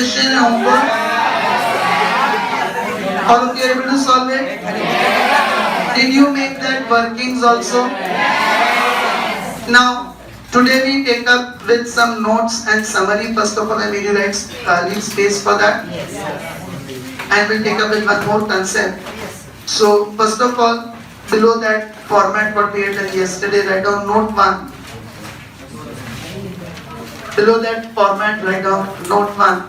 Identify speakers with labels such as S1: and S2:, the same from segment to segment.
S1: question and homework? All of you are able to solve it? Did you make that workings also? Now, today we take up with some notes and summary. First of all, I made you leave space for that. And we'll take up with one more concept. So, first of all, below that format what we had done yesterday, write down note 1. Below that format, write down note 1.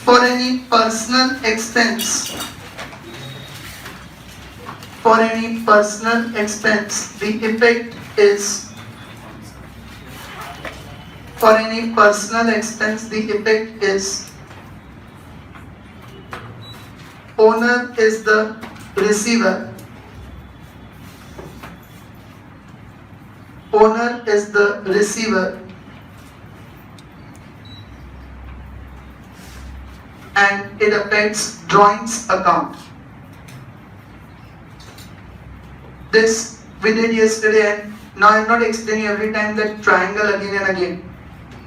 S1: For any personal expense, the effect is, for any personal expense, the effect is, owner is the receiver, owner is the receiver, and it affects drawings account. This we did yesterday, and now I am not explaining every time that triangle again and again.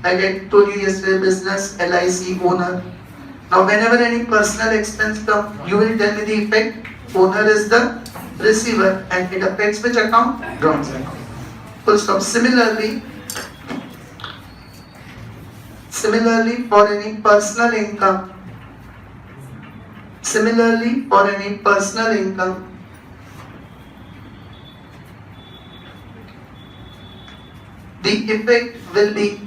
S1: Like I told you yesterday, business, LIC, owner. Now whenever any personal expense comes, you will tell me the effect. Owner is the receiver and it affects which account? Drawings account. Full stop. Similarly, for any personal income, the effect will be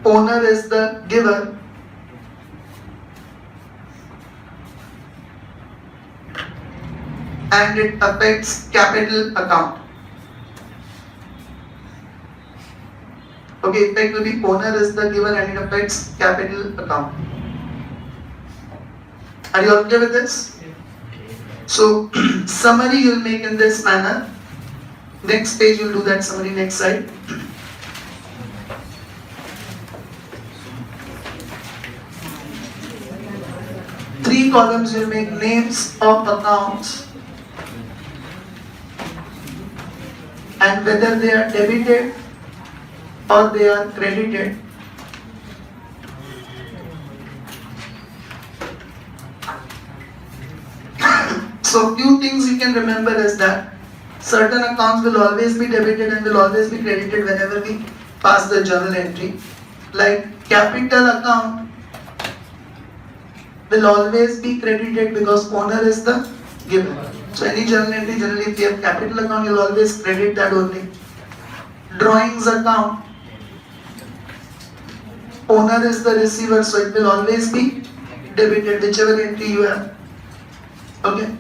S1: owner is the giver and it affects capital account. Okay, effect will be owner is the giver and it affects capital account. Are you okay with this? So, summary you will make in this manner. Next page you will do that summary next slide. Three columns you will make names of accounts and whether they are debited or they are credited. So few things you can remember is that certain accounts will always be debited and will always be credited whenever we pass the journal entry. Like capital account will always be credited because owner is the giver. So any journal entry, generally if you have capital account, you will always credit that only. Drawings account, owner is the receiver, so it will always be debited whichever entry you have. Okay.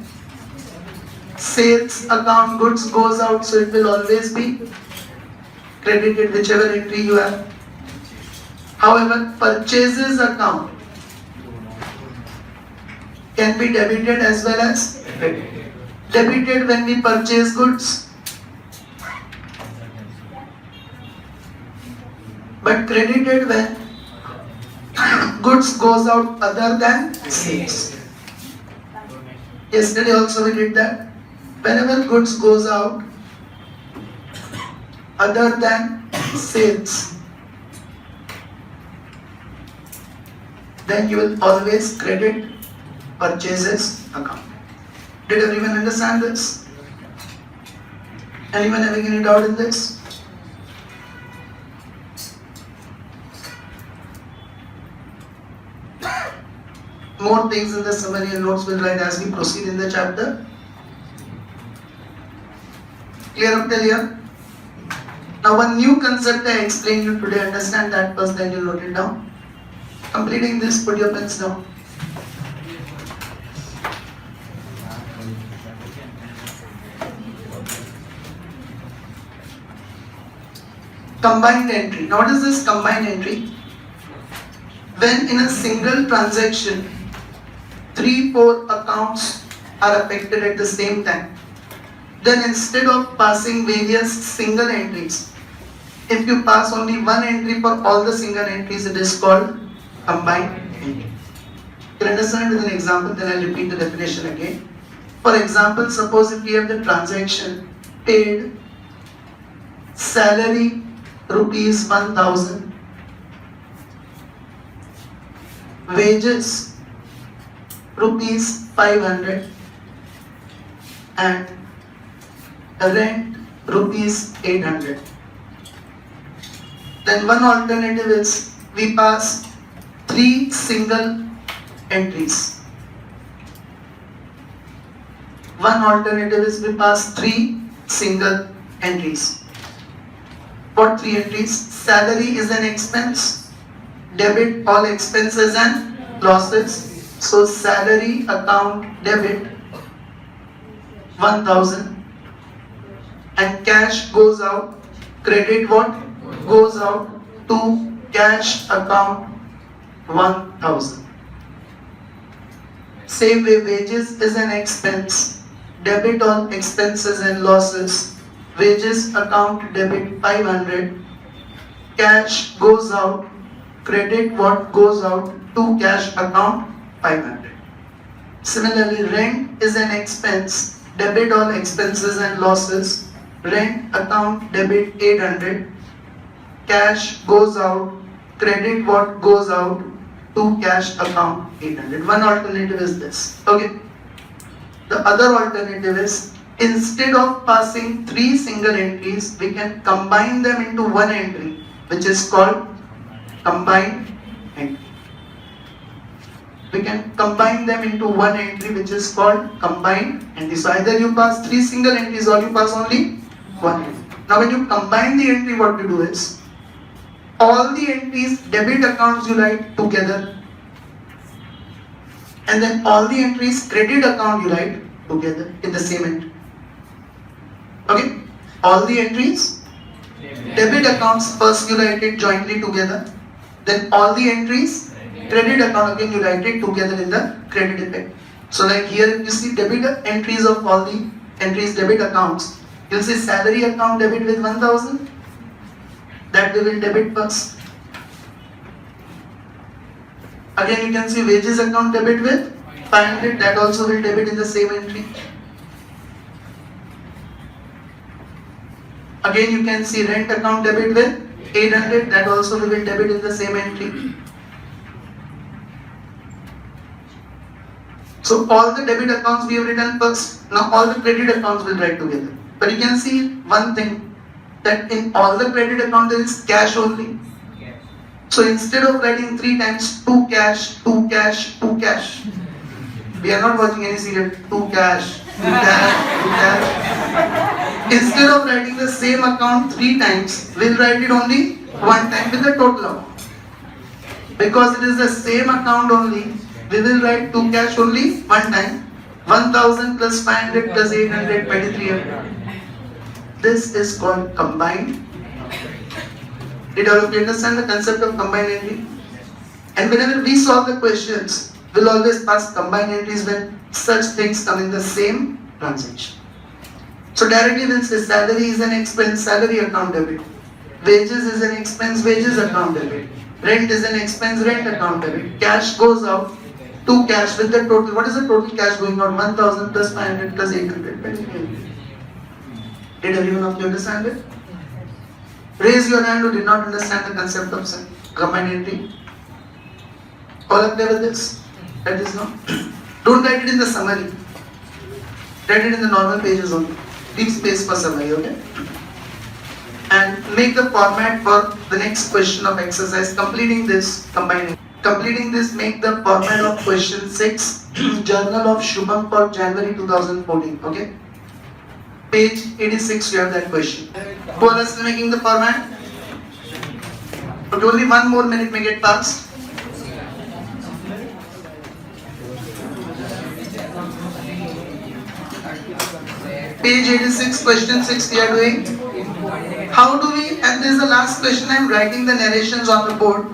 S1: Sales account, goods goes out, so it will always be credited whichever entry you have. However, purchases account can be debited as well as credited. Debited when we purchase goods, but credited when goods goes out other than sales. Yesterday also we did that. Whenever goods goes out other than sales, then you will always credit purchases account. Did everyone understand this? Anyone having any doubt in this? More things in the summary and notes will write as we proceed in the chapter. Clear up till here? Now one new concept I explained you today, understand that first, then you'll note it down. Completing this, put your pens down. Combined entry. Now what is this combined entry? When in a single transaction, 3-4 accounts are affected at the same time, then instead of passing various single entries, if you pass only one entry for all the single entries, it is called combined entry. You can understand with an example, then I'll repeat the definition again. For example, suppose if we have the transaction paid salary rupees 1000, wages rupees 500, and rent rupees 800. Then one alternative is we pass 3 single entries. One alternative is we pass 3 single entries. What 3 entries? Salary is an expense. Debit all expenses and losses. So salary account debit 1000, and cash goes out. Credit what? Goes out to cash account 1000. Same way, wages is an expense. Debit all expenses and losses. Wages account debit 500. Cash goes out. Credit what goes out to cash account 500. Similarly, rent is an expense. Debit all expenses and losses. Rent account debit 800. Cash goes out. Credit what goes out to cash account 800. One alternative is this. Okay. The other alternative is, instead of passing 3 single entries, we can combine them into one entry, which is called combined entry. We can combine them into one entry, which is called combined entry. So either you pass 3 single entries or you pass only one entry. Now when you combine the entry, what you do is, all the entries, debit accounts you write together, and then all the entries, credit account you write together in the same entry. Okay? All the entries, debit accounts first you write it jointly together, then all the entries, credit account again you write it together in the credit effect. So like here you see debit entries of all the entries, debit accounts, you'll see salary account debit with 1000, that we will debit first. Again you can see wages account debit with 500, that also will debit in the same entry. Again you can see rent account debit with 800, that also we will debit in the same entry. So all the debit accounts we have written first, now all the credit accounts will write together. But you can see one thing, that in all the credit account there is cash only. So instead of writing 3 times 2 cash, 2 cash, 2 cash, we are not watching any serial, 2 cash, 2 cash, 2 cash. Instead of writing the same account 3 times, we'll write it only 1 time with the total amount. Because it is the same account only, we will write 2 cash only 1 time. 1000 plus 500 plus 800, 2300. This is called combined. Did all of you understand the concept of combined entry? And whenever we solve the questions, we'll always pass combined entries when such things come in the same transaction. So directly we'll say salary is an expense, salary account debit. Wages is an expense, wages account debit. Rent is an expense, rent account debit. Cash goes out to cash with the total. What is the total cash going out? 1000 plus 500 plus 800. Did everyone of you understand it? Raise your hand who did not understand the concept of combined entry. All are clear with this? That is no. Don't write it in the summary. Write it in the normal pages only. Leave space for summary, okay? And make the format for the next question of exercise. Completing this, combining. Completing this, make the format of question 6, Journal of Shubham for January 2014, okay? Page 86, you have that question. Who are still making the format? But only 1 more minute, make it fast. Page 86, question 6 we are doing. How do we, and this is the last question, I am writing the narrations on the board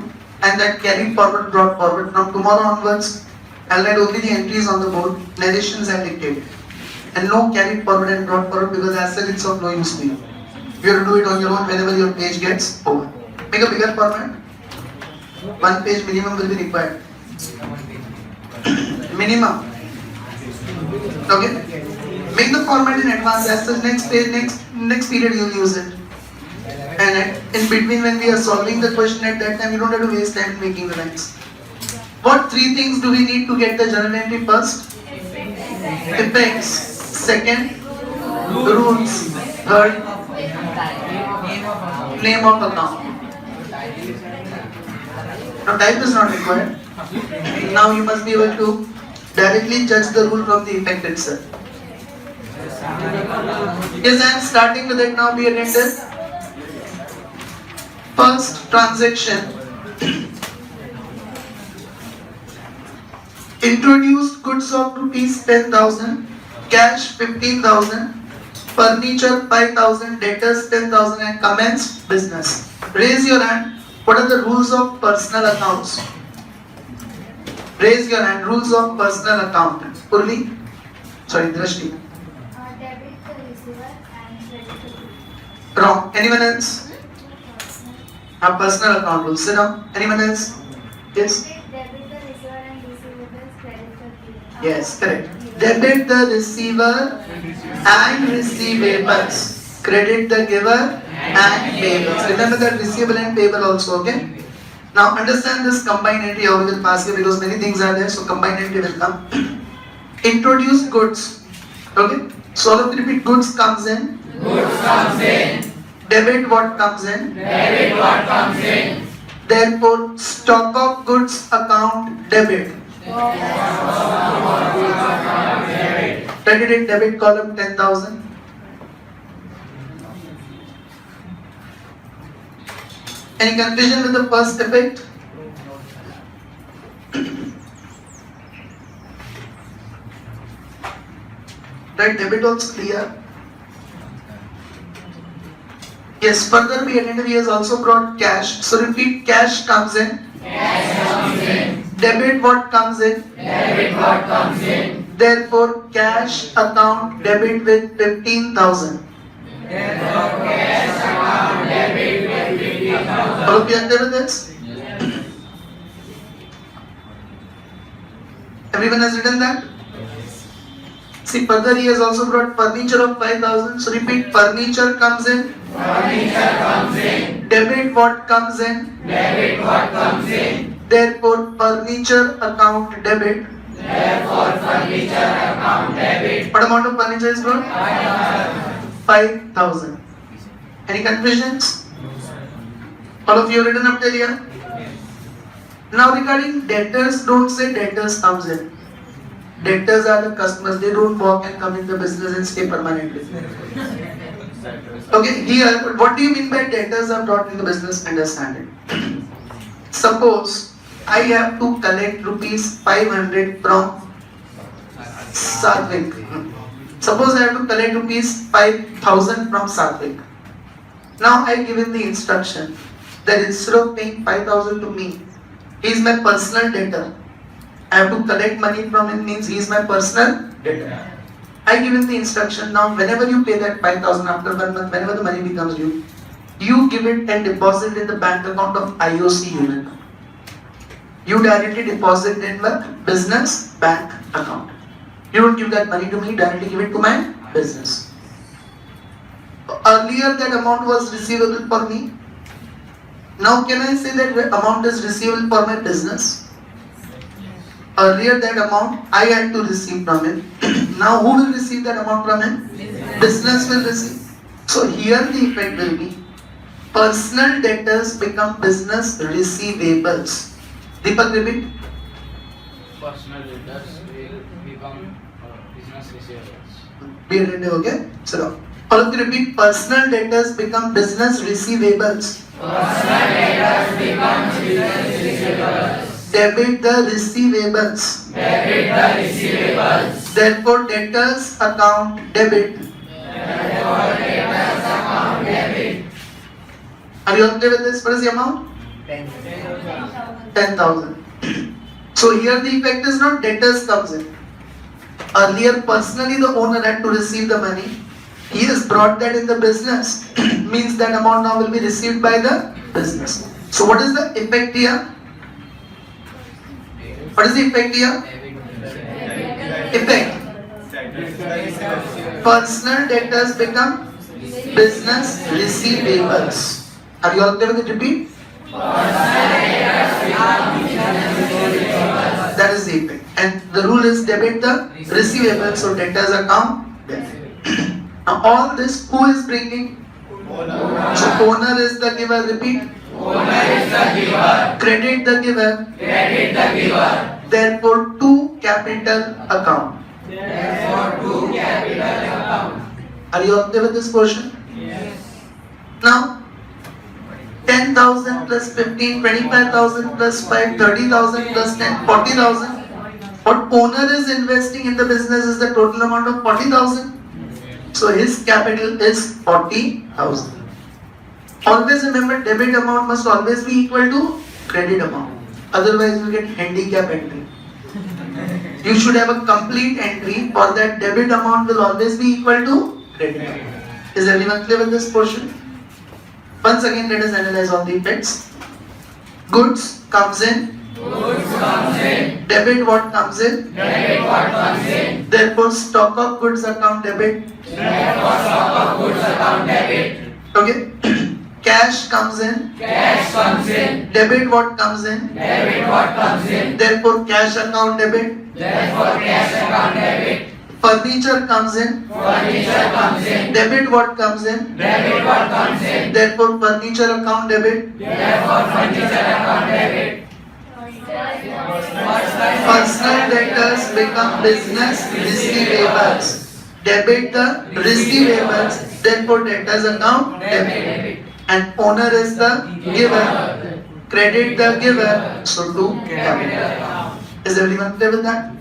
S1: and that carried forward, brought forward. From tomorrow onwards, I'll write only the entries on the board, narrations and dictated. And no carried forward and brought forward because as such it's of no use to you. You have to do it on your own whenever your page gets over. Make a bigger format. 1 page minimum will be required. Minimum. Okay? Make the format in advance. As the next period you'll use it. And in between when we are solving the question at that time, you don't have to waste time making the lines. What three things do we need to get the journal entry first? Effects. Second, rules. Third, name of account. Now type is not required. Now you must be able to directly judge the rule from the effect itself. Yes, I am starting with it now. Be attentive. First transaction. Introduced goods of rupees 10,000, cash 15,000, furniture 5,000, debtors 10,000 and commenced business. Raise your hand. What are the rules of personal accounts? Raise your hand. Rules of personal account. Urli? Sorry, Drashti.
S2: Debit the receiver and credit the bill.
S1: Wrong. Anyone else? A personal account rules. Sit down. Anyone else? Yes?
S2: Debit the receiver and receivables, credit the bill.
S1: Yes, correct. Debit the receiver and receivables. Credit the giver and payables. Remember that receivable and payable also, okay? Now understand this combined entry how we will pass here because many things are there, so combined entry will come. Introduce goods. Okay? So all of you repeat, goods comes in.
S3: Goods comes in.
S1: Debit what comes in.
S3: Debit what comes in.
S1: Therefore, stock of goods account debit. Credit in debit column 10,000. Any confusion with the first effect? Right, debit also clear. Yes, further be attentive, he has also brought cash. So repeat, cash comes in.
S3: Cash comes in.
S1: Debit what comes in.
S3: Debit what comes in.
S1: Therefore, cash account debit with 15,000.
S3: Therefore, cash account debit with 50,000.
S1: All of you agree with this? Everyone has written that? See, further he has also brought furniture of 5,000. So repeat, furniture comes in.
S3: Furniture comes in.
S1: Debit what comes in.
S3: Debit what comes in.
S1: Therefore, furniture account debit.
S3: Therefore, furniture account debit.
S1: What amount of furniture is brought? 5,000. Any confusions? All of you written up till here? Now regarding debtors, don't say debtors comes in. Debtors are the customers. They don't walk and come in the business and stay permanently. Okay, here, what do you mean by debtors are brought in the business? Understand it. Suppose I have to collect rupees 500 from Satvik. Suppose I have to collect rupees 5,000 from Satvik. Now I given the instruction that instead of paying 5,000 to me, he is my personal debtor. I have to collect money from him means he is my personal debtor. I given the instruction now whenever you pay that 5,000 after 1 month, whenever the money becomes due, you give it and deposit in the bank account of IOC unit. You directly deposit in the business bank account. You don't give that money to me, directly give it to my business. Earlier that amount was receivable for me. Now can I say that amount is receivable for my business? Earlier that amount I had to receive from him. Now who will receive that amount from him? Business will receive. So here the effect will be personal debtors become business receivables. Deepak, repeat.
S4: Personal debtors will become business receivables.
S1: Be attentive, okay? So all of you repeat. Personal debtors become business receivables.
S3: Personal debtors become business receivables.
S1: Debit the receivables.
S3: Debit the receivables.
S1: Therefore, debtors account debit.
S3: Therefore, debtors account debit.
S1: Are you okay with this? What is the amount? 10,000. So here the effect is not debtors comes in. Earlier, personally the owner had to receive the money. He has brought that in the business. Means that amount now will be received by the business. So what is the effect here? What is the effect here? Effect. Personal debtors become business receivables. Are you all clear with the repeat? That is the effect. And the rule is debit the receivables, so debtors account debit. Now all this who is bringing? So owner is the giver, repeat.
S3: Owner is the giver.
S1: Credit the giver.
S3: Credit the giver.
S1: Therefore to capital account.
S3: Therefore, to capital account.
S1: Are you okay with this portion?
S3: Yes.
S1: Now 10,000 plus 15, 25,000 plus 5, 30,000 plus 10, 40,000. What owner is investing in the business is the total amount of 40,000. So his capital is 40,000. Always remember, debit amount must always be equal to credit amount. Otherwise you get handicap entry. You should have a complete entry for that debit amount will always be equal to credit. Is everyone clear with this portion? Once again, let us analyze all the effects. Goods comes in.
S3: Goods comes in.
S1: Debit what comes in?
S3: Debit what comes in.
S1: Therefore, stock of goods account debit.
S3: Therefore, stock of goods account debit.
S1: Okay. Cash comes in.
S3: Cash comes in.
S1: Debit what comes in?
S3: Debit what comes in.
S1: Therefore, cash account debit.
S3: Therefore, cash account debit.
S1: Furniture comes in.
S3: Furniture comes in.
S1: Debit what comes in?
S3: Debit what comes in.
S1: Therefore, furniture account debit.
S3: Therefore, furniture account debit.
S1: Personal debtors become business receivables. Debit the receivables. Therefore, debtors account debit. And owner is the giver. Credit the giver. So to capital. Is everyone clear with that?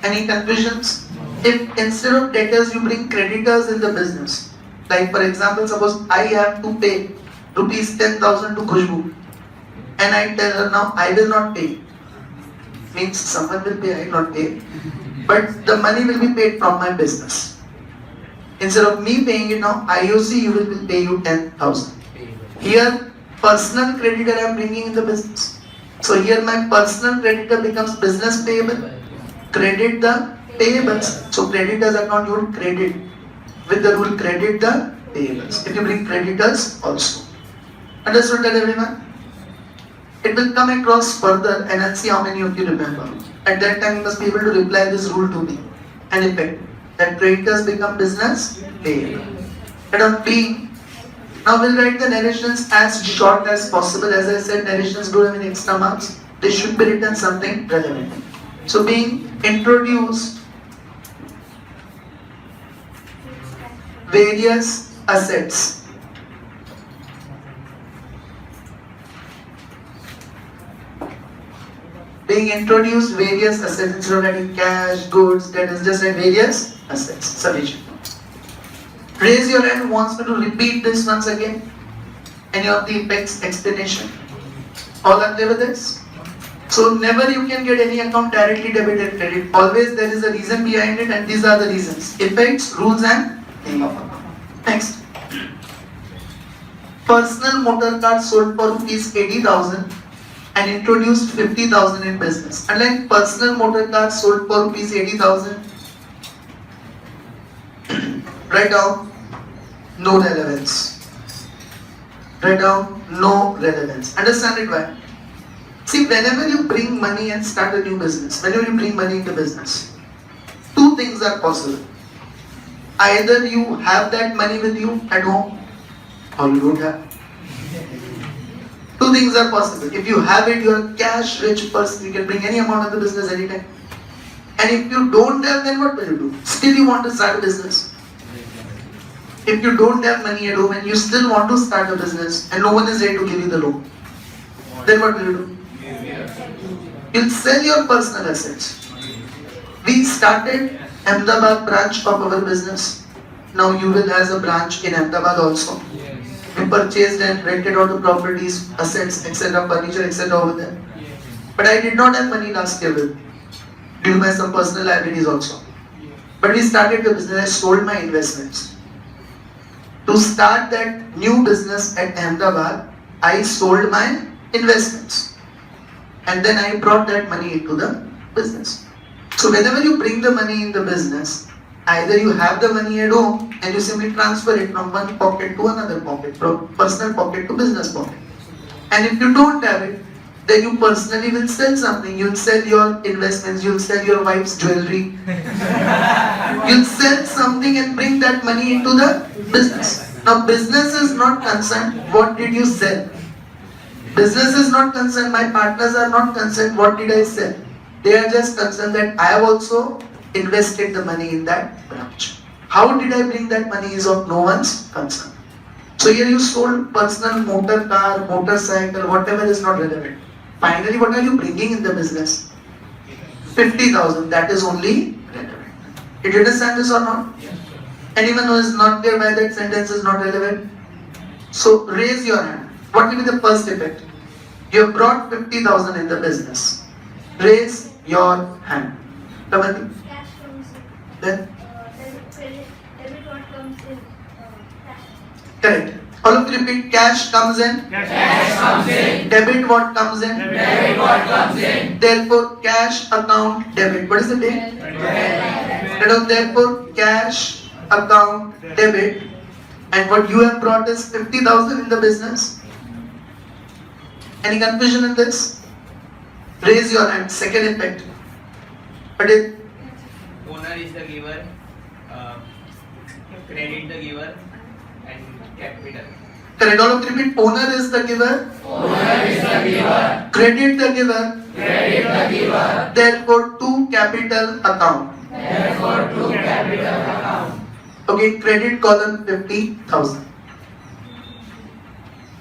S1: Any confusions? If instead of debtors you bring creditors in the business, like for example, suppose I have to pay rupees 10,000 to Khushbu, and I tell her now I will not pay. Means someone will pay, I will not pay, but the money will be paid from my business. Instead of me paying it now, IOC you will pay you 10,000. Here personal creditor I am bringing in the business. So here my personal creditor becomes business payable. Credit the payables. So creditors account you will credit. With the rule credit the payables. If you bring creditors also. Understood that everyone? It will come across further and I'll see how many of you remember. At that time you must be able to reply this rule to me. And effect. That creditors become business payable. And on B, now we'll write the narrations as short as possible. As I said, narrations don't have any extra marks. They should be written something relevant. So being introduced various assets. Being introduced various assets instead of writing cash, goods, that is just like various assets. Sufficient. Raise your hand who wants me to repeat this once again. Any of the effects explanation? All are clear with this? So never you can get any account directly debit and credit. Always there is a reason behind it and these are the reasons. Effects, rules and name of account. Next. Personal motor car sold for rupees 80,000 and introduced 50,000 in business. Unlike personal motor car sold for rupees 80,000, write down no relevance. Write down no relevance. Understand it why? See, whenever you bring money and start a new business, whenever you bring money into business, two things are possible. Either you have that money with you at home or you don't have. Two things are possible. If you have it, you are a cash rich person, you can bring any amount of the business anytime. And if you don't have, then what will you do? Still you want to start a business. If you don't have money at home and you still want to start a business and no one is ready to give you the loan, then what will you do? You'll sell your personal assets. We started Ahmedabad branch of our business. Now you will have a branch in Ahmedabad also. We purchased and rented out the properties, assets, etc., furniture, etc. over there. But I did not have money last year with me, due to my some personal liabilities also. But we started the business. I sold my investments. To start that new business at Ahmedabad, I sold my investments. And then I brought that money into the business. So whenever you bring the money in the business, Either you have the money at home and you simply transfer it from one pocket to another pocket, from personal pocket to business pocket. And if you don't have it, then you personally will sell something. You'll sell your investments, you'll sell your wife's jewelry. You'll sell something and bring that money into the business. Now business is not concerned, what did you sell? Business is not concerned, my partners are not concerned, what did I sell? They are just concerned that I have also invested the money in that branch. How did I bring that money is of no one's concern. So here you sold personal motor car, motorcycle, whatever is not relevant. Finally, what are you bringing in the business? 50,000, that is only relevant. Did you understand this or not? Anyone who is not there why that sentence is not relevant? So raise your hand. What will be the first effect? You have brought 50,000 in the business. Raise your hand. Kamati.
S2: Cash comes in.
S1: Then?
S2: Debit what comes in. Cash.
S1: Correct. All of you repeat. Cash comes in.
S3: Cash comes in.
S1: Debit what comes in.
S3: Debit what comes in.
S1: Therefore, cash account debit. What is the date? Therefore, cash account debit. And what you have brought is 50,000 in the business. Any confusion in this? Raise your hand. Second effect. What is?
S5: Owner is the giver, credit the giver, and capital.
S1: Correct. All of you repeat. Owner is the giver.
S3: Owner is the giver.
S1: Credit the giver.
S3: Credit the giver.
S1: Therefore, to capital account.
S3: Therefore, to capital account.
S1: Okay, credit column 50,000.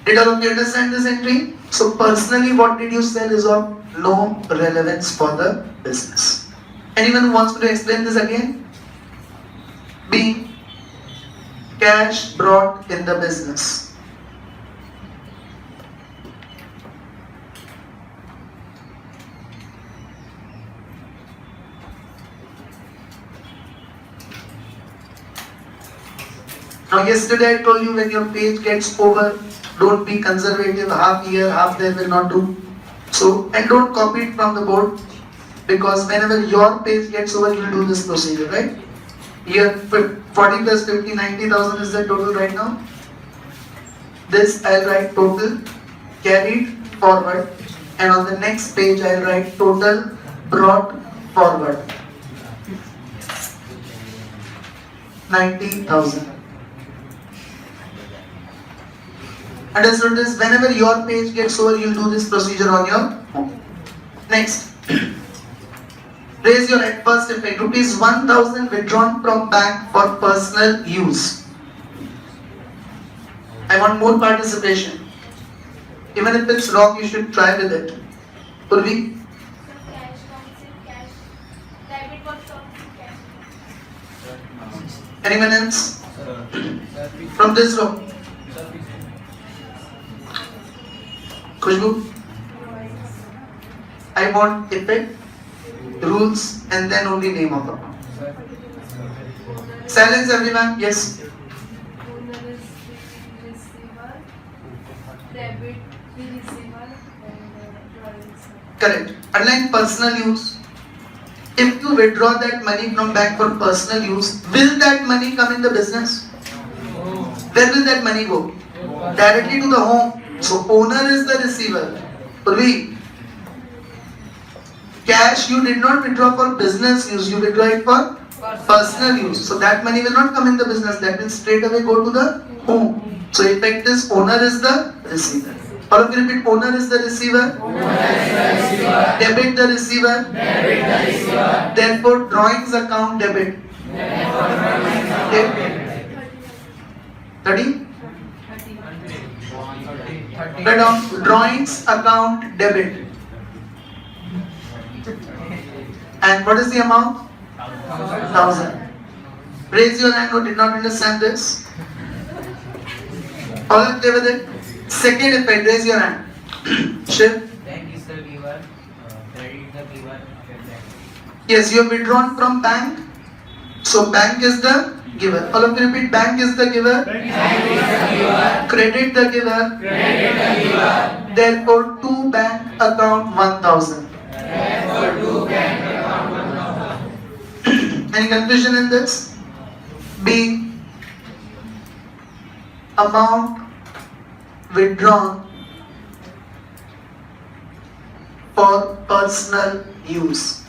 S1: Did all of you understand this entry? So personally, what did you sell is of no relevance for the business. Anyone who wants me to explain this again? B. Cash brought in the business. Now yesterday I told you when your page gets over, don't be conservative, half here, half there will not do. So, and don't copy it from the board, because whenever your page gets over, you'll do this procedure, right? Here 40 plus 50, 90,000 is the total right now. This I'll write total carried forward, and on the next page I'll write total brought forward. 90,000. Understood this? Whenever your page gets over, you'll do this procedure on your own. Next. Raise your hand. First effect. Rupees 1,000 withdrawn from bank for personal use. I want more participation. Even if it's wrong, you should try with it. Purvi?
S2: So cash comes in cash. Debit what comes in cash.
S1: Anyone else? From this row? Khushbu? I want effect, rules, and then only name of account. Silence everyone, yes.
S6: Owner is the receiver, debit the receiver, and drawings.
S1: Correct. Unlike personal use, if you withdraw that money from bank for personal use, will that money come in the business? Where will that money go? Directly to the home. So owner is the receiver. Purvi, cash you did not withdraw for business use, you withdraw it for personal use. So that money will not come in the business, that will straight away go to the home. So effect is owner is the receiver. All of you repeat, owner is the receiver. Debit the receiver. Therefore drawings account debit. Okay. 30? Write down drawings account debit. And what is the amount? 1,000. Raise your hand who did not understand this. All are clear with it? Second effect, raise your hand. Shiv?
S5: Bank is the giver, credit the giver, and bank.
S1: Yes, you have withdrawn from bank. So bank is the giver. All of you repeat, bank is the giver. Credit the giver. Therefore, to bank account 1,000. Any confusion in this? being amount withdrawn for personal use.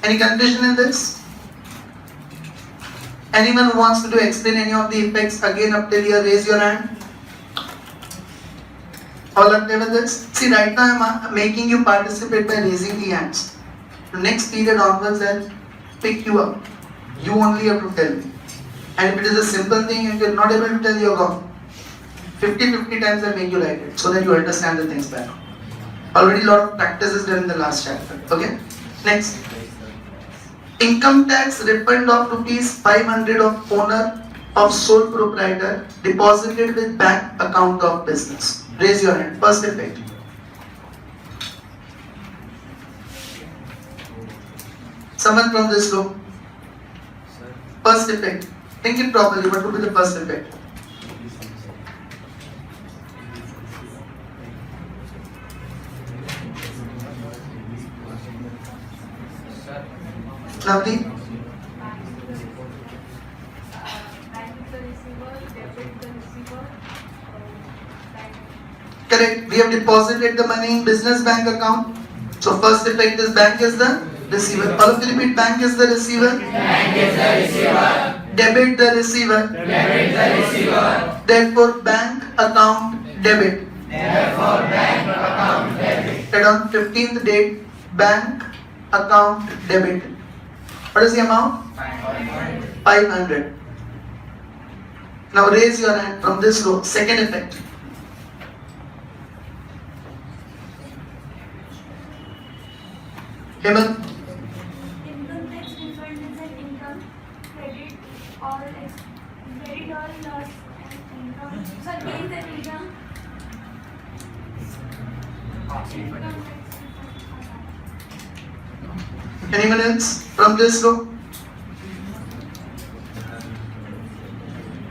S1: Any confusion in this? Anyone who wants to explain any of the effects again up till here, raise your hand. All are clear with this? See, right now I am making you participate by raising the hands. The next period onwards I'll pick you up. You only have to tell me. And if it is a simple thing and you're not able to tell, you're gone. 50 times I make you write it so that you understand the things better. Already a lot of practice is done in the last chapter. Okay? Next. Income tax refund of ₹500 of owner of sole proprietor deposited with bank account of business. Raise your hand. First effect. Someone from this room. First effect. Think it properly. What would be the first effect? Navdeep?
S6: Bank the receiver, debit the receiver, bank.
S1: Correct. We have deposited the money in business bank account. So first effect is bank is the receiver. All of you repeat, bank is the receiver.
S3: Bank is the receiver.
S1: Debit the receiver.
S3: Debit the receiver.
S1: Therefore bank account debit.
S3: Therefore, bank account debit.
S1: And on 15th date, bank account debit. What is the amount? 500. Now raise your hand from this row. Second effect. Hemant?
S2: Income tax refund is an income credit or loss and income. So gain and income. Income tax refund.
S1: Anyone else from this row?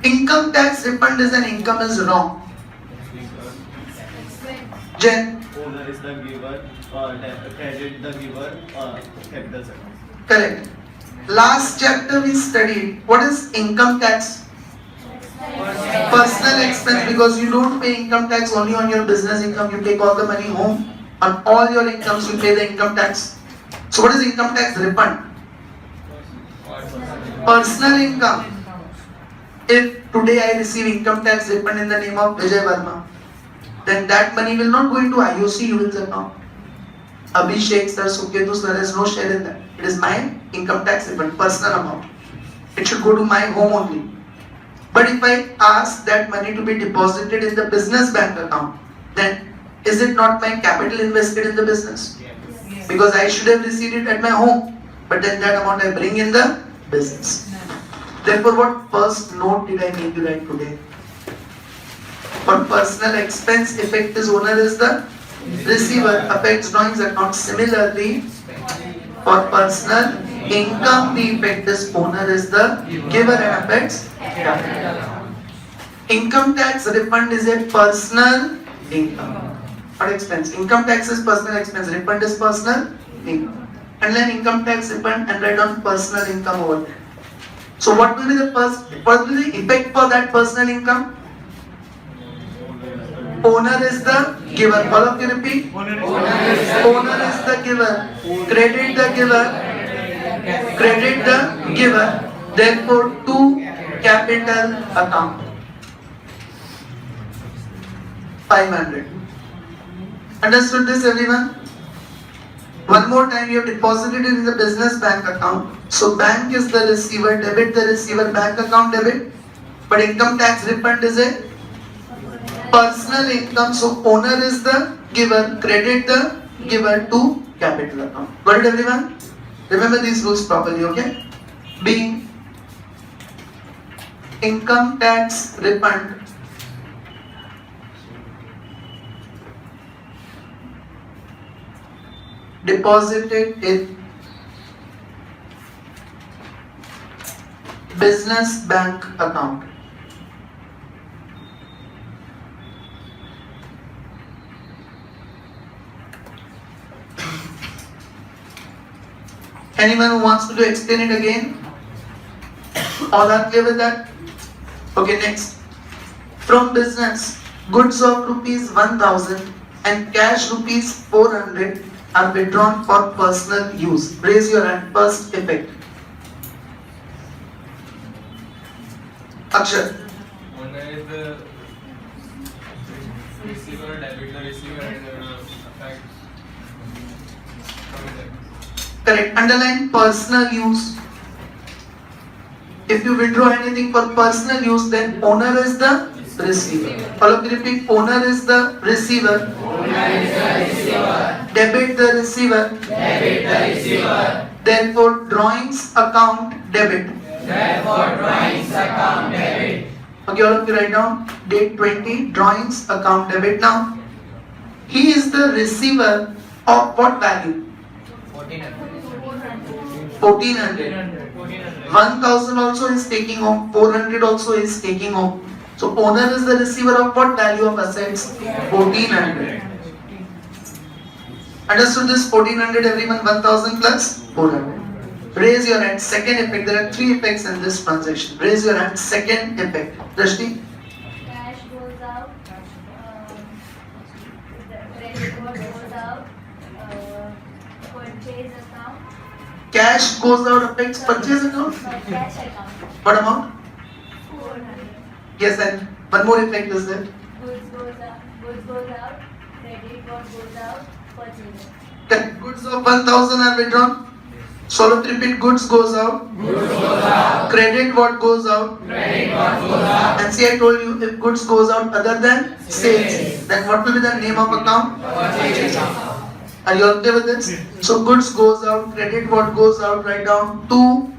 S1: Income tax refund is an income is wrong.
S6: Explain.
S1: Jen?
S5: Owner is the giver, credit the giver, capital account.
S1: Correct. Last chapter we studied what is income tax? Personal expense, because you don't pay income tax only on your business income, you take all the money home. On all your incomes you pay the income tax. So what is income tax refund? Personal income. If today I receive income tax refund in the name of Vijay Verma, then that money will not go into IOC UL's account. Abhishek sir, Suketu sir has no share in that. It is my income tax refund, personal amount. It should go to my home only. But if I ask that money to be deposited in the business bank account, then is it not my capital invested in the business? Because I should have received it at my home, but then that amount I bring in the business. Therefore, what first note did I make you write today? For personal expense, effect is owner is the receiver, affects drawings account. Similarly, for personal income, the effect is owner is the giver and affects capital account. Income tax refund is a personal income. Not expense. Income tax is personal expense, refund is personal income. And then income tax refund and write down personal income over there. So what will be the effect for that personal income? Owner is the giver. All of you repeat. Owner is the giver. Credit the giver. Credit the giver. Therefore, to capital account. 500. Understood this, everyone? One more time, you have deposited it in the business bank account. So bank is the receiver, debit the receiver, bank account debit. But income tax refund is a personal income. So owner is the giver, credit the giver to capital account. Got it, everyone? Remember these rules properly, okay? Being income tax refund deposited in business bank account. Anyone who wants me to explain it again? All are clear with that? Okay, next. From business, goods of rupees 1000 and cash rupees 400 are withdrawn for personal use. Raise your hand. First effect. Akshar.
S7: One is the receiver, debit the receiver and affect
S1: Correct. Underline personal use. If you withdraw anything for personal use, then owner is the receiver. All of you repeat. Owner is the receiver. Debit the receiver. Therefore, drawings account debit. Okay, all of you write down date 20, drawings account debit. Now, he is the receiver of what value? 1400. 1000 also is taking home, 400 also is taking home. So, owner is the receiver of what value of assets? 1400. Understood this? 1400 everyone, 1000 plus 400. Raise your hand. Second effect. There are three effects in this transaction. Raise your hand. Second effect. Drashti.
S2: Cash goes out, credit goes out, purchase account,
S1: Cash goes out affects purchase account.
S2: cash account,
S1: What amount?
S2: 400.
S1: Yes, and one more effect is there.
S2: Goods goes out, credit goes out, purchase.
S1: The goods of 1000 are withdrawn. So let's repeat. Goods goes out. Credit what goes out. And see, I told you if goods goes out other than sales, then what will be the name of account? Are you okay with this? So goods goes out. Credit what goes out. Write down to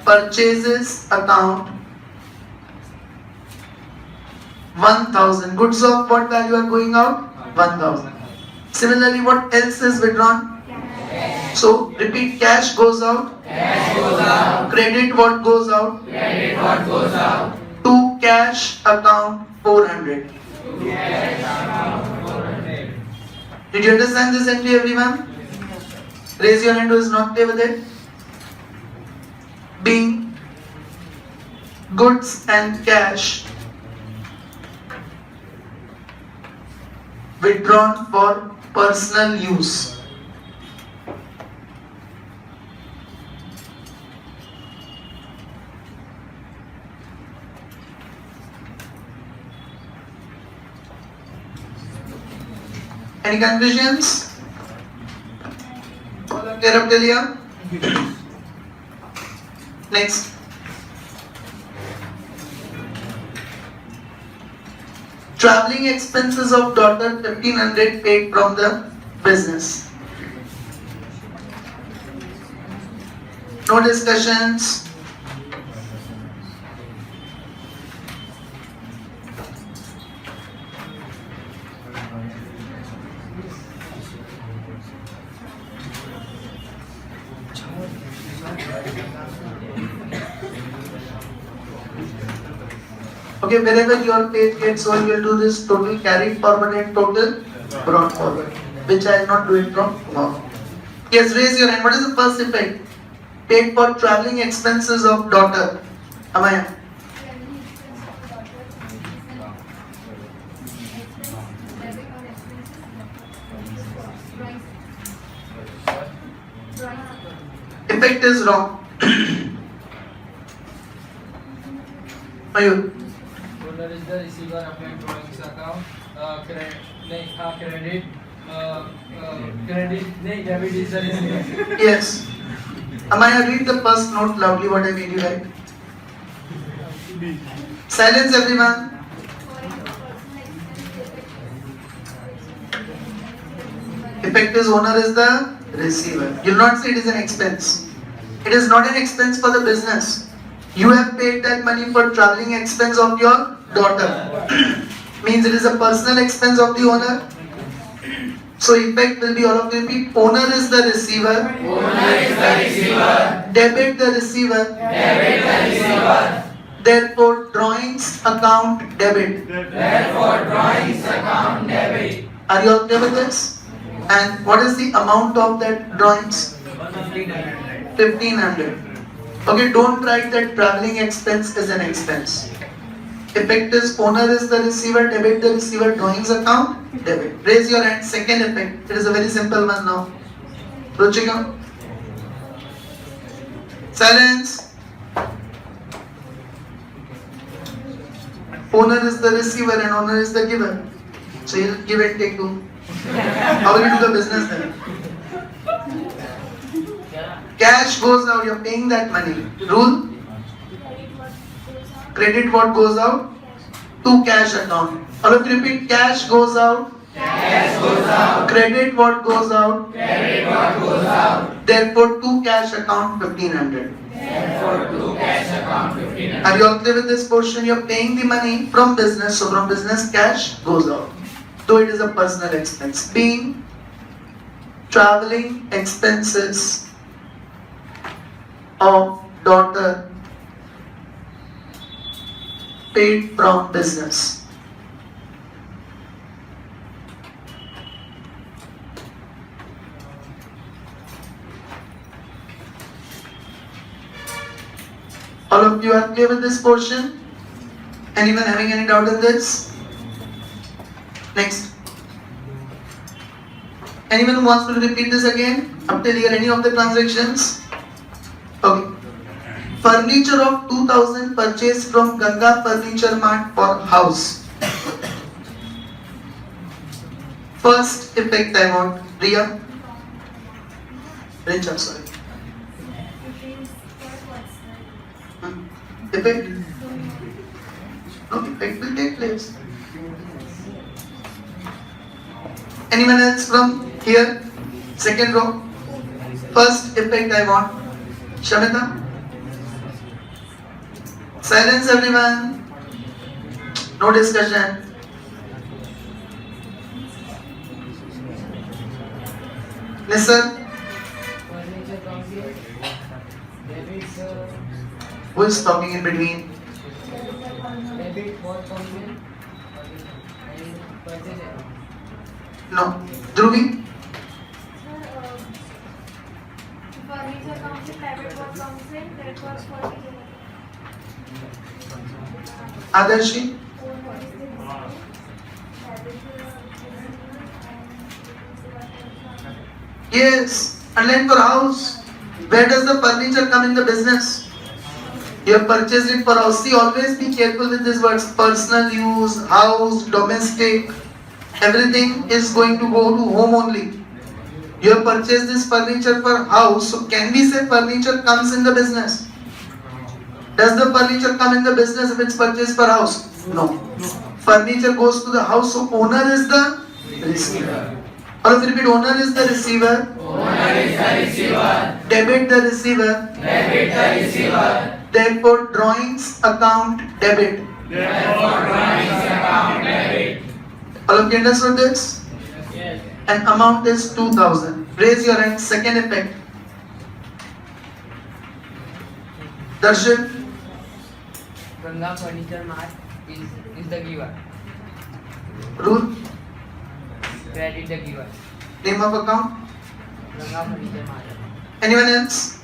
S1: purchases account 1000. Goods of what value are going out? 1000. Similarly, what else is withdrawn? So repeat. Cash goes out. Credit what goes out? To cash account 400. Did you understand this entry, everyone? Raise your hand who is not clear with it. Being goods and cash withdrawn for personal use. Any confusions? All are clear up till here? Next. Traveling expenses of daughter 1500 paid from the business. No discussions. Okay, wherever your page gets so you will do this total carried forward and total brought forward, which I am not doing from tomorrow. Yes, raise your hand. What is the first effect? Paid for traveling expenses of daughter. Amaya. Effect is wrong. Mayur.
S4: Owner is the receiver of my drawings account. Debit is the receiver.
S1: Yes. Amaya, read the first note loudly what I made you write. Silence everyone. Effect is owner is the receiver. You will not say it is an expense. It is not an expense for the business. You have paid that money for traveling expense of your daughter. Means it is a personal expense of the owner. So effect will be all of you repeat. Owner is the receiver. Debit the receiver. Therefore drawings account debit. Are you okay with this? And what is the amount of that drawings?
S5: 1500.
S1: 1500. Okay, don't write that traveling expense as an expense. Effect is owner is the receiver, debit the receiver, drawings account, debit. Raise your hand, second effect. It is a very simple one now. Ruchika? Silence. Owner is the receiver and owner is the giver. So you'll give and take two. How will you do the business then? Cash goes out, you're paying that money. Rule? Credit what goes out? To cash account. All of you repeat, cash goes out.
S3: Cash goes out.
S1: Credit what goes out.
S3: Credit what goes out.
S1: Therefore, to cash account 1500.
S3: Therefore, to cash account 1500.
S1: Are you all clear with this portion? You're paying the money from business, so from business cash goes out. Though it is a personal expense. Being traveling expenses of daughter paid from business. All of you are clear with this portion? Anyone having any doubt in this? Next. Anyone who wants to repeat this again? Up till here, any of the transactions? Okay. Furniture of 2000 purchased from Ganga Furniture Mart for house. First effect I want. Riya? Rich, I'm sorry. Effect? No, effect will take place. Anyone else from here? Second row. First effect I want. Shamita? Silence everyone. No discussion. Listen.
S4: Furniture comes here. Debit,
S1: Who is talking in between?
S4: debit what comes in? And purchase it.
S1: No. Dhruvi?
S2: Furniture comes in, debit what comes in, credit was furniture.
S1: Adarshi? Yes. And then for house. Where does the furniture come in the business? You have purchased it for house. See, always be careful with these words. Personal use, house, domestic. Everything is going to go to home only. You have purchased this furniture for house. So can we say furniture comes in the business? Does the furniture come in the business if it's purchased for house? No. Furniture goes to the house, so owner is the receiver. Or if you repeat, owner is the receiver.
S3: Owner is the receiver.
S1: Debit the receiver.
S3: Debit the receiver.
S1: Therefore, drawings account debit.
S3: Therefore, drawings account debit.
S1: All of you understood this?
S4: Yes.
S1: And amount is 2000. Raise your hand. Second effect. Darshan?
S8: Ganga Furniture Mart is the giver.
S1: Rule?
S8: Credit the giver.
S1: Name of account?
S8: Ganga Furniture Mart.
S1: Anyone else?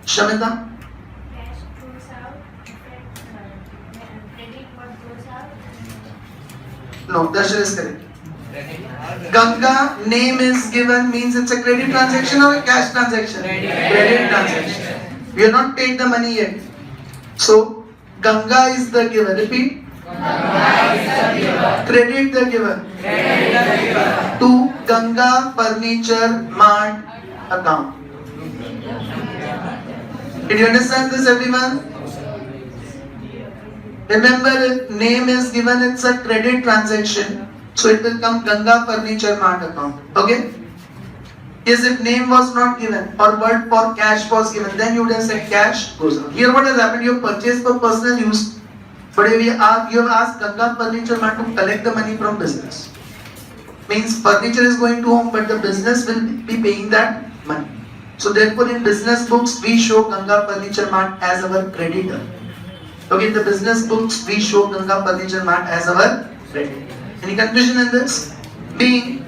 S1: Shamita?
S2: Cash goes out, credit what goes out.
S1: No, Darshan is correct.
S8: Credit.
S1: Ganga name is given means it's a credit transaction or a cash transaction?
S8: Credit.
S1: Transaction. We have not paid the money yet. So, Ganga is the giver. Repeat. Credit the giver. To Ganga Furniture Mart account. Did you understand this, everyone? Remember, if name is given, it's a credit transaction. So it will come Ganga Furniture Mart account. Okay? Yes, if name was not given or word for cash was given, then you would have said cash goes out. Here what has happened, you have purchased for personal use, but you have asked Ganga Furniture Mart to collect the money from business. Means furniture is going to home, but the business will be paying that money. So therefore in business books, we show Ganga Furniture Mart as our creditor. Okay, in the business books, we show Ganga Furniture Mart as our creditor. Any confusion in this? Being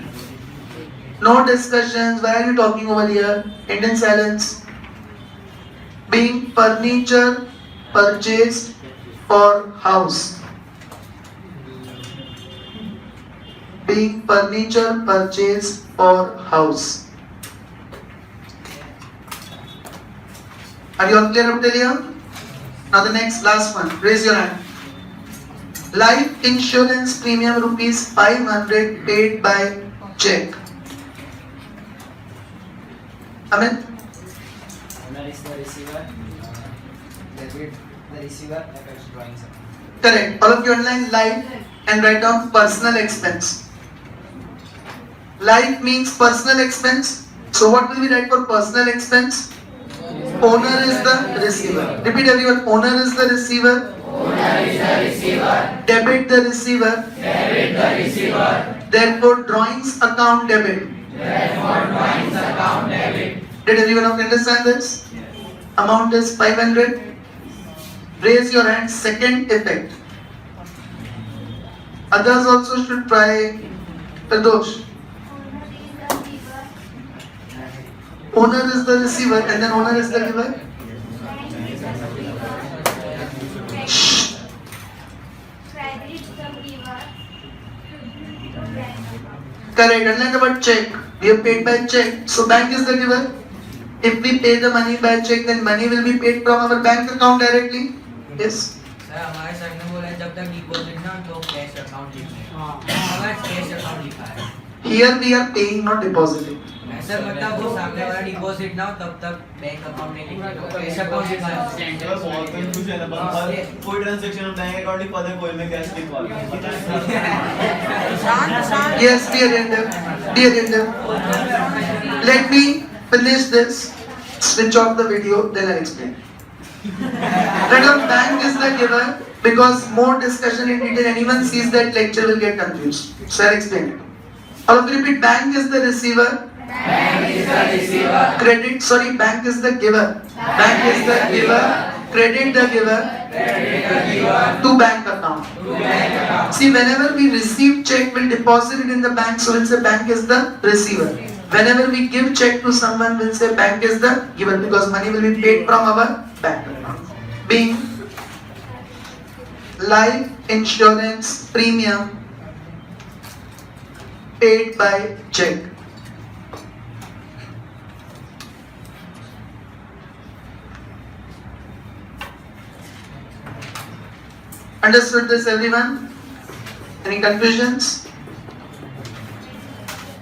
S1: No discussions. Why are you talking over here? Indian silence. Being furniture purchased for house. Being furniture purchased for house. Are you all clear up till here? Now the next last one. Raise your hand. Life insurance premium rupees 500 paid by check. Amen.
S4: Owner is the receiver. Debit the receiver. FX drawings.
S1: Correct. All of you underline life and write down personal expense. Life means personal expense. So what will we write for personal expense? Owner is the receiver. Repeat everyone. Owner is the receiver.
S3: Owner is the receiver.
S1: Debit the receiver.
S3: Debit the receiver.
S1: Therefore drawings account debit.
S3: Therefore, drawings account debit.
S1: Did everyone understand this? Amount is 500. Raise your hand. Second effect. Others also should try. Pradosh.
S2: Owner is the giver.
S1: Owner is the receiver and then owner is the giver.
S2: Bank is the giver. Credit the giver. To bank account.
S1: Correct. Unlike about check, we have paid by check. So bank is the giver. If we pay the money by check, then money will be paid from our bank account directly. Yes.
S8: Sir हमारे sir ने बोला जब तक deposit ना तो cash account लिखना है हमारा कैश अकाउंट लिखा है
S1: Here we are paying, not depositing.
S8: Sir मतलब वो सामने वाला डिपॉजिट ना हो तब तक बैंक अकाउंट नहीं लिखा कैश अकाउंट लिखा है
S5: बहुत कंफ्यूजन है पर कोई ट्रांजैक्शन हम बैंक अकाउंट नहीं पता कोई में कैश लिखवा
S1: Yes, dear Inder. Dear Inder. Let me finish this. Switch off the video, then I'll explain. Let us bank is the giver because more discussion in detail anyone sees that lecture will get confused. So I'll explain it. All of you repeat, bank is the receiver.
S3: Bank is the receiver.
S1: Bank is the giver. Bank is the giver. Credit the giver.
S3: Credit the giver.
S1: To bank account.
S3: To bank account.
S1: See, whenever we receive check, we'll deposit it in the bank, so we'll say bank is the receiver. Whenever we give check to someone, we'll say bank is the giver because money will be paid from our bank account. Being life insurance premium paid by check. Understood this, everyone? Any confusions?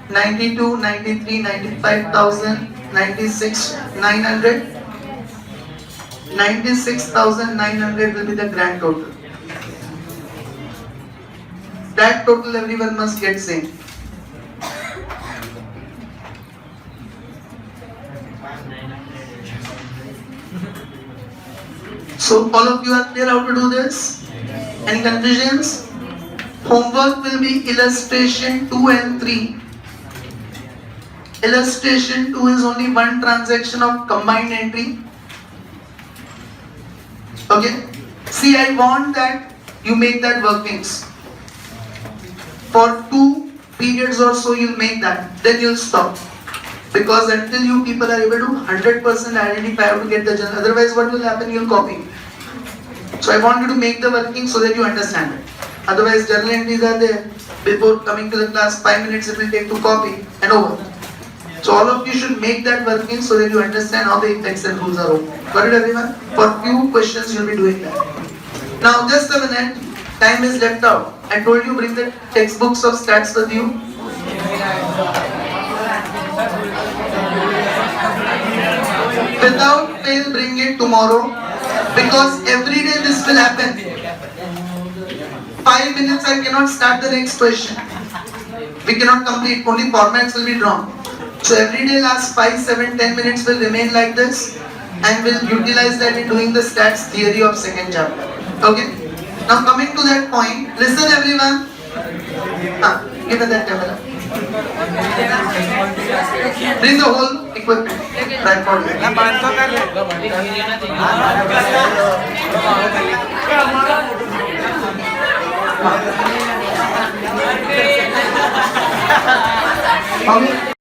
S1: 92, 93, 95,000, 96, 900. 96,900 will be the grand total. That total everyone must get same. So all of you are clear how to do this? Any confusions? Homework will be illustration 2 and 3. Illustration 2 is only one transaction of combined entry. Okay? See, I want that you make that workings. For 2 periods or so you'll make that. Then you'll stop. Because until you people are able to 100% identify how to get the journal. Otherwise what will happen? You'll copy. So I want you to make the working so that you understand it. Otherwise journal entries are there. Before coming to the class, 5 minutes it will take to copy and over. So all of you should make that working so that you understand how the effects and rules are open. Got it, everyone? For few questions you'll be doing that. Now just a minute. Time is left out. I told you bring the textbooks of stats with you. Without fail bring it tomorrow. Because every day this will happen. 5 minutes I cannot start the next question. We cannot complete, only formats will be drawn. So every day last 5, 7, 10 minutes will remain like this and we'll utilize that in doing the stats theory of second chapter. Okay? Now coming to that point, listen everyone. Give me that camera. Bring the whole equipment. Tripod. Okay.